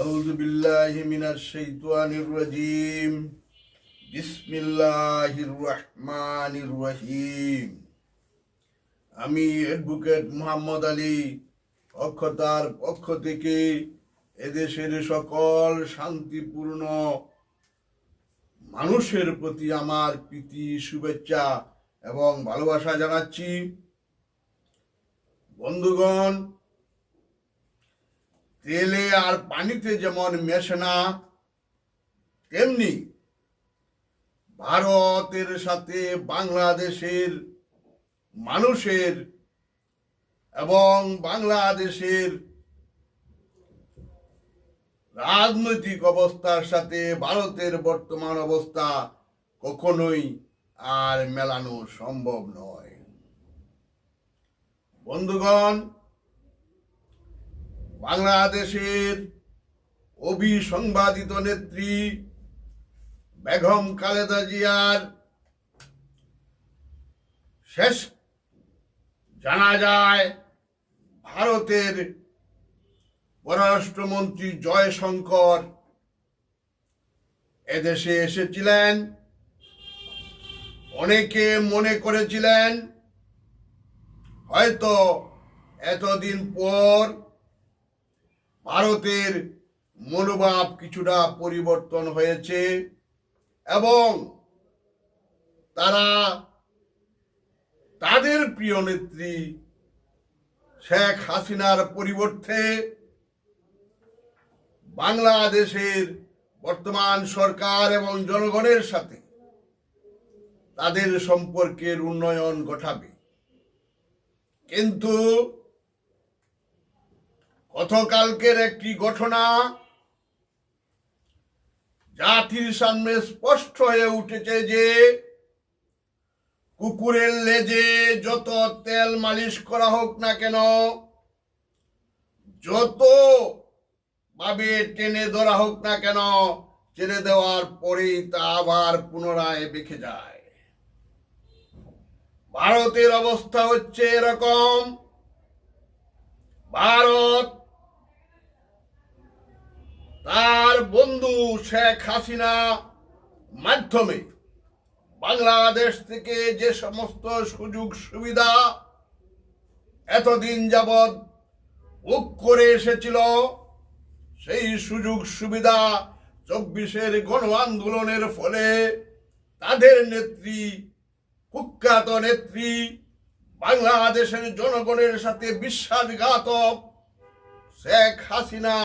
আউযু বিল্লাহি মিনাশ শাইতানির রাজীম। বিসমিল্লাহির রহমানির রহিম। আমি অ্যাডভোকেট মোহাম্মদ আলী অক্ষতার পক্ষ থেকে এদেশের সকল শান্তিপূর্ণ মানুষের প্রতি আমার প্রীতি, শুভেচ্ছা এবং ভালোবাসা জানাচ্ছি। বন্ধুগণ, তেলে আর পানিতে যেমন মেশে না, তেমনি ভারতের সাথে বাংলাদেশের মানুষের এবং বাংলাদেশের রাজনৈতিক অবস্থার সাথে ভারতের বর্তমান অবস্থা কখনোই আর মেলানো সম্ভব নয়। বন্ধুগণ, বাংলাদেশের অবিসংবাদিত নেত্রী বেগম খালেদা জিয়ার শেষ জানাজায় ভারতের পররাষ্ট্রমন্ত্রী জয়শঙ্কর এদেশে এসেছিলেন। অনেকে মনে করেছিলেন হয়তো এতদিন পর ভারতের মনোভাব কিছুটা পরিবর্তন হয়েছে এবং তারা তাদের প্রিয় নেত্রী শেখ হাসিনার পরিবর্তে বাংলাদেশের বর্তমান সরকার এবং জনগণের সাথে তাদের সম্পর্কের উন্নয়ন ঘটাবে। কিন্তু গতকালকের একটি ঘটনা জাতির সামনে স্পষ্ট হয়ে উঠেছে যে কুকুরের লেজে যত তেল মালিশ করা হোক না কেন, যত ভাবে টেনে ধরা হোক না কেন, ছেড়ে দেওয়ার পরেই তা আবার পুনরায় বেঁকে যায়। ভারতের অবস্থা হচ্ছে এরকম। ভারত তার বন্ধু শেখ হাসিনা মাধ্যমে বাংলাদেশ থেকে যে সমস্ত সুযোগ সুবিধা এতদিন যাবৎ ভোগ করে এসেছিল, সেই সুযোগ সুবিধা 24-এর গণ আন্দোলনের ফলে তাদের নেত্রী, কুখ্যাত নেত্রী, বাংলাদেশের জনগণের সাথে বিশ্বাসঘাতক শেখ হাসিনা